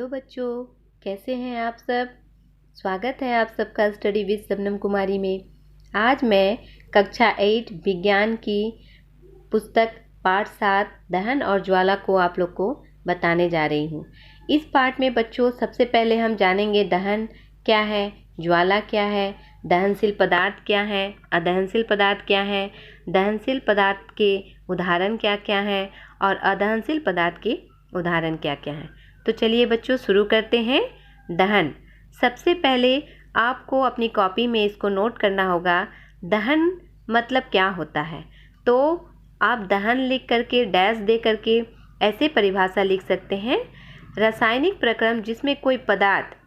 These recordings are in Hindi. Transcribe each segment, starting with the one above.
हेलो बच्चों, कैसे हैं आप सब। स्वागत है आप सबका स्टडी विद शबनम कुमारी में। आज मैं कक्षा 8 विज्ञान की पुस्तक पाठ 7 दहन और ज्वाला को आप लोग को बताने जा रही हूँ। इस पाठ में बच्चों सबसे पहले हम जानेंगे दहन क्या है, ज्वाला क्या है, दहनशील पदार्थ क्या है, अदहनशील पदार्थ क्या है, दहनशील पदार्थ के उदाहरण क्या क्या हैं और अदहनशील पदार्थ के उदाहरण क्या क्या हैं। तो चलिए बच्चों शुरू करते हैं। दहन, सबसे पहले आपको अपनी कॉपी में इसको नोट करना होगा। दहन मतलब क्या होता है, तो आप दहन लिख करके डैश दे करके ऐसे परिभाषा लिख सकते हैं। रासायनिक प्रक्रम जिसमें कोई पदार्थ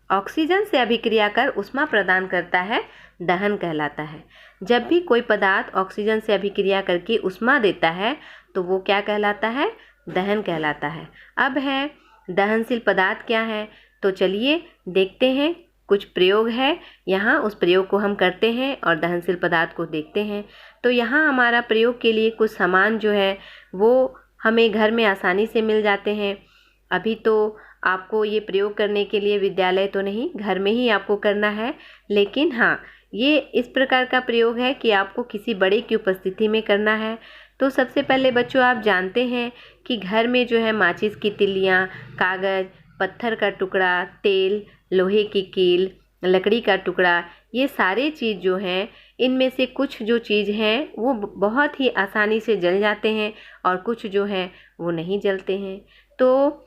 ऑक्सीजन से अभिक्रिया कर ऊष्मा प्रदान करता है, दहन कहलाता है। जब भी कोई पदार्थ ऑक्सीजन से अभिक्रिया करके ऊष्मा देता है तो वो क्या कहलाता है, दहन कहलाता है। अब है दहनशील पदार्थ क्या है, तो चलिए देखते हैं। कुछ प्रयोग है यहाँ, उस प्रयोग को हम करते हैं और दहनशील पदार्थ को देखते हैं। तो यहाँ हमारा प्रयोग के लिए कुछ सामान जो है वो हमें घर में आसानी से मिल जाते हैं। अभी तो आपको ये प्रयोग करने के लिए विद्यालय तो नहीं, घर में ही आपको करना है। लेकिन हाँ, ये इस प्रकार का प्रयोग है कि आपको किसी बड़े की उपस्थिति में करना है। तो सबसे पहले बच्चों आप जानते हैं कि घर में जो है माचिस की तिल्लियाँ, कागज़, पत्थर का टुकड़ा, तेल, लोहे की कील, लकड़ी का टुकड़ा, ये सारे चीज़ जो हैं इनमें से कुछ जो चीज़ हैं वो बहुत ही आसानी से जल जाते हैं और कुछ जो हैं वो नहीं जलते हैं। तो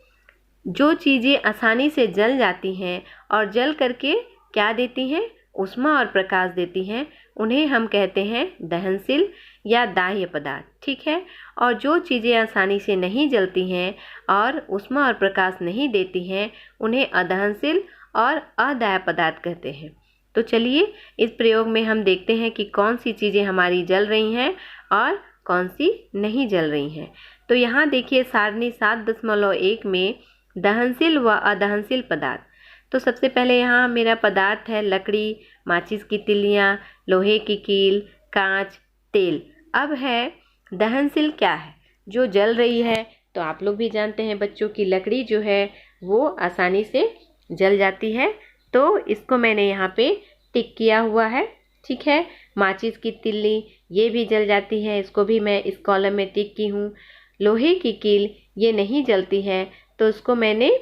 जो चीज़ें आसानी से जल जाती हैं और जल करके क्या देती हैं, ऊष्मा और प्रकाश देती हैं, उन्हें हम कहते हैं दहनशील या दाह्य पदार्थ, ठीक है। और जो चीज़ें आसानी से नहीं जलती हैं और ऊष्मा और प्रकाश नहीं देती हैं, उन्हें अदहनशील और अदाह्य पदार्थ कहते हैं। तो चलिए इस प्रयोग में हम देखते हैं कि कौन सी चीज़ें हमारी जल रही हैं और कौन सी नहीं जल रही हैं। तो यहाँ देखिए सारणी 7.1 में दहनशील व अदहनशील पदार्थ। तो सबसे पहले यहाँ मेरा पदार्थ है लकड़ी, माचिस की तिल्लियाँ, लोहे की कील, कांच, तेल। अब है दहनशील क्या है, जो जल रही है। तो आप लोग भी जानते हैं बच्चों की लकड़ी जो है वो आसानी से जल जाती है, तो इसको मैंने यहाँ पे टिक किया हुआ है, ठीक है। माचिस की तिल्ली ये भी जल जाती है, इसको भी मैं इस कॉलम में टिक की हूँ। लोहे की कील ये नहीं जलती है, तो इसको मैंने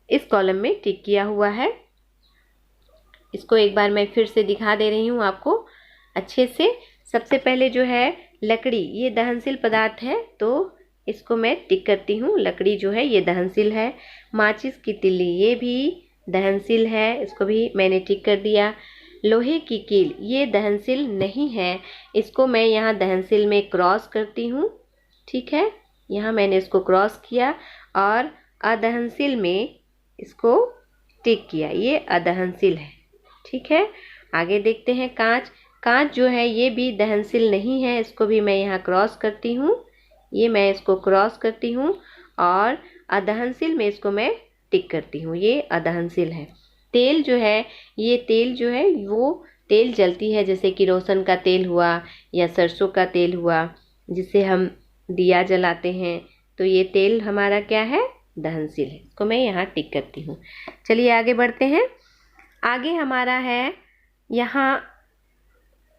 इस कॉलम में टिक किया हुआ है। इसको एक बार मैं फिर से दिखा दे रही हूँ आपको अच्छे से। सबसे पहले जो है लकड़ी, ये दहनशील पदार्थ है, तो इसको मैं टिक करती हूँ। लकड़ी जो है ये दहनशील है। माचिस की तिल्ली ये भी दहनशील है, इसको भी मैंने टिक कर दिया। लोहे की कील ये दहनशील नहीं है, इसको मैं यहाँ दहनशील में क्रॉस करती हूँ, ठीक है। यहाँ मैंने इसको क्रॉस किया और अदहनशील में इसको टिक किया, ये अदहनशील है, ठीक है। आगे देखते हैं कांच। कांच जो है ये भी दहनशील नहीं है, इसको भी मैं यहाँ क्रॉस करती हूँ, ये मैं इसको क्रॉस करती हूँ और अदहनशील में इसको मैं टिक करती हूँ, ये अदहनशील है। तेल जो है, ये तेल जो है वो तेल जलती है, जैसे किरोसिन का तेल हुआ या सरसों का तेल हुआ जिसे हम दिया जलाते हैं, तो ये तेल हमारा क्या है, दहनशील है। इसको मैं यहाँ टिक करती हूँ। चलिए आगे बढ़ते हैं। आगे हमारा है यहाँ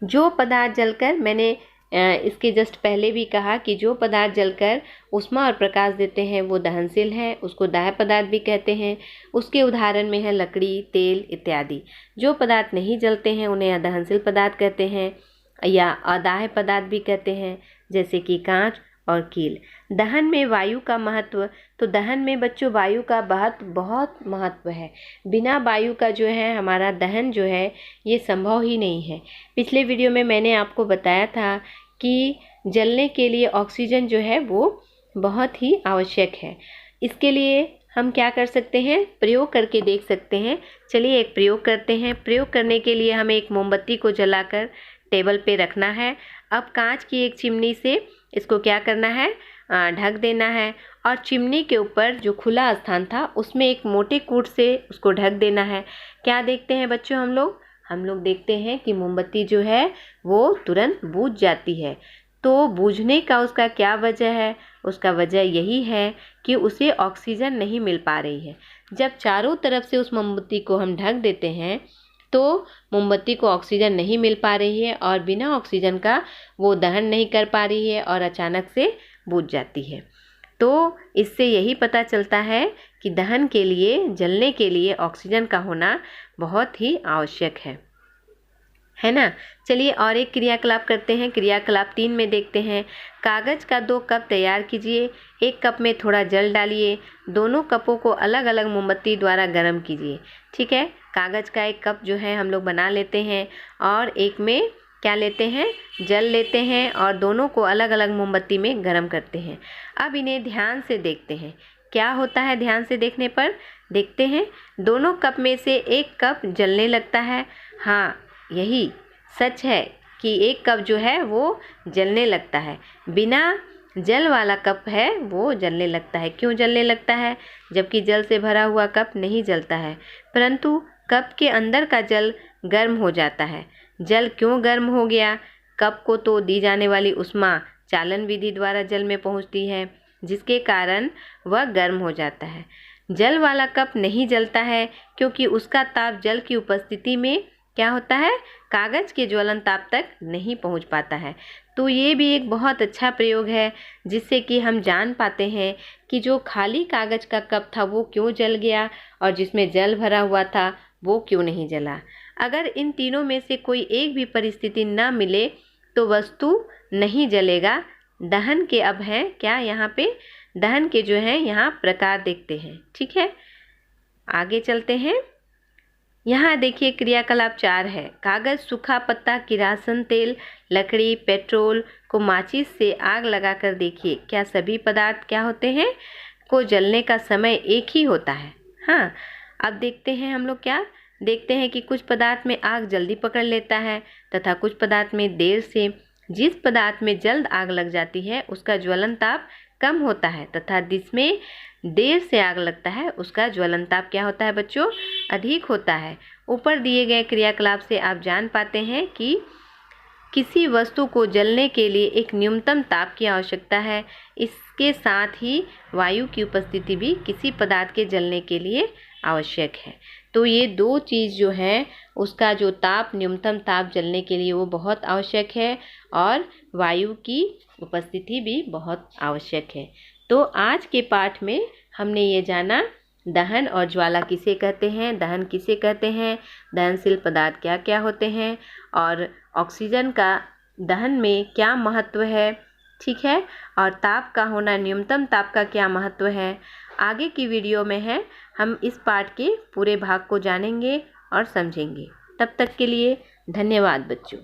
जो पदार्थ जलकर, मैंने इसके जस्ट पहले भी कहा कि जो पदार्थ जलकर ऊष्मा और प्रकाश देते हैं वो दहनशील है, उसको दाह्य पदार्थ भी कहते हैं। उसके उदाहरण में है लकड़ी, तेल इत्यादि। जो पदार्थ नहीं जलते हैं उन्हें अदहनशील पदार्थ कहते हैं या अदाह्य पदार्थ भी कहते हैं, जैसे कि कांच और कील। दहन में वायु का महत्व, तो दहन में बच्चों वायु का बहुत महत्व है। बिना वायु का जो है हमारा दहन जो है ये संभव ही नहीं है। पिछले वीडियो में मैंने आपको बताया था कि जलने के लिए ऑक्सीजन जो है वो बहुत ही आवश्यक है। इसके लिए हम क्या कर सकते हैं, प्रयोग करके देख सकते हैं। चलिए एक प्रयोग करते हैं। प्रयोग करने के लिए हमें एक मोमबत्ती को जलाकर टेबल पे रखना है। अब कांच की एक चिमनी से इसको क्या करना है, ढक देना है और चिमनी के ऊपर जो खुला स्थान था उसमें एक मोटे कूट से उसको ढक देना है। क्या देखते हैं बच्चों हम लोग देखते हैं कि मोमबत्ती जो है वो तुरंत बुझ जाती है। तो बूझने का उसका क्या वजह है, उसका वजह यही है कि उसे ऑक्सीजन नहीं मिल पा रही है। जब चारों तरफ से उस मोमबत्ती को हम ढक देते हैं तो मोमबत्ती को ऑक्सीजन नहीं मिल पा रही है और बिना ऑक्सीजन का वो दहन नहीं कर पा रही है और अचानक से बुझ जाती है। तो इससे यही पता चलता है कि दहन के लिए, जलने के लिए ऑक्सीजन का होना बहुत ही आवश्यक है ना। चलिए और एक क्रियाकलाप करते हैं। क्रियाकलाप 3 में देखते हैं। कागज़ का 2 कप तैयार कीजिए। एक कप में थोड़ा जल डालिए। दोनों कपों को अलग अलग मोमबत्ती द्वारा गर्म कीजिए। ठीक है, कागज़ का 1 कप जो है हम लोग बना लेते हैं और एक में क्या लेते हैं, जल लेते हैं और दोनों को अलग अलग मोमबत्ती में गर्म करते हैं। अब इन्हें ध्यान से देखते हैं क्या होता है। ध्यान से देखने पर देखते हैं दोनों कप में से 1 कप जलने लगता है। हाँ, यही सच है कि 1 कप जो है वो जलने लगता है। बिना जल वाला कप है वो जलने लगता है। क्यों जलने लगता है? जबकि जल से भरा हुआ कप नहीं जलता है, परंतु कप के अंदर का जल गर्म हो जाता है। जल क्यों गर्म हो गया? कप को तो दी जाने वाली ऊष्मा चालन विधि द्वारा जल में पहुंचती है, जिसके कारण वह गर्म हो जाता है। जल वाला कप नहीं जलता है क्योंकि उसका ताप जल की उपस्थिति में क्या होता है, कागज़ के ज्वलन ताप तक नहीं पहुंच पाता है। तो ये भी एक बहुत अच्छा प्रयोग है जिससे कि हम जान पाते हैं कि जो खाली कागज़ का कप था वो क्यों जल गया और जिसमें जल भरा हुआ था वो क्यों नहीं जला। अगर इन तीनों में से कोई एक भी परिस्थिति न मिले तो वस्तु नहीं जलेगा। दहन के अब हैं क्या, यहाँ पे दहन के जो हैं यहाँ प्रकार देखते हैं। ठीक है, आगे चलते हैं। यहाँ देखिए क्रियाकलाप 4 है। कागज़, सूखा पत्ता, किरासन तेल, लकड़ी, पेट्रोल को माचिस से आग लगाकर देखिए क्या सभी पदार्थ क्या होते हैं को जलने का समय एक ही होता है। हाँ, अब देखते हैं हम लोग क्या देखते हैं कि कुछ पदार्थ में आग जल्दी पकड़ लेता है तथा कुछ पदार्थ में देर से। जिस पदार्थ में जल्द आग लग जाती है उसका ज्वलन ताप कम होता है तथा जिसमें देर से आग लगता है उसका ज्वलन ताप क्या होता है बच्चों, अधिक होता है। ऊपर दिए गए क्रियाकलाप से आप जान पाते हैं कि किसी वस्तु को जलने के लिए एक न्यूनतम ताप की आवश्यकता है। इसके साथ ही वायु की उपस्थिति भी किसी पदार्थ के जलने के लिए आवश्यक है। तो ये 2 चीज़ जो है उसका जो ताप, न्यूनतम ताप जलने के लिए वो बहुत आवश्यक है और वायु की उपस्थिति भी बहुत आवश्यक है। तो आज के पाठ में हमने ये जाना दहन और ज्वाला किसे कहते हैं, दहन किसे कहते हैं, दहनशील पदार्थ क्या क्या होते हैं और ऑक्सीजन का दहन में क्या महत्व है। ठीक है, और ताप का होना, न्यूनतम ताप का क्या महत्व है। आगे की वीडियो में है हम इस पाठ के पूरे भाग को जानेंगे और समझेंगे। तब तक के लिए धन्यवाद बच्चों।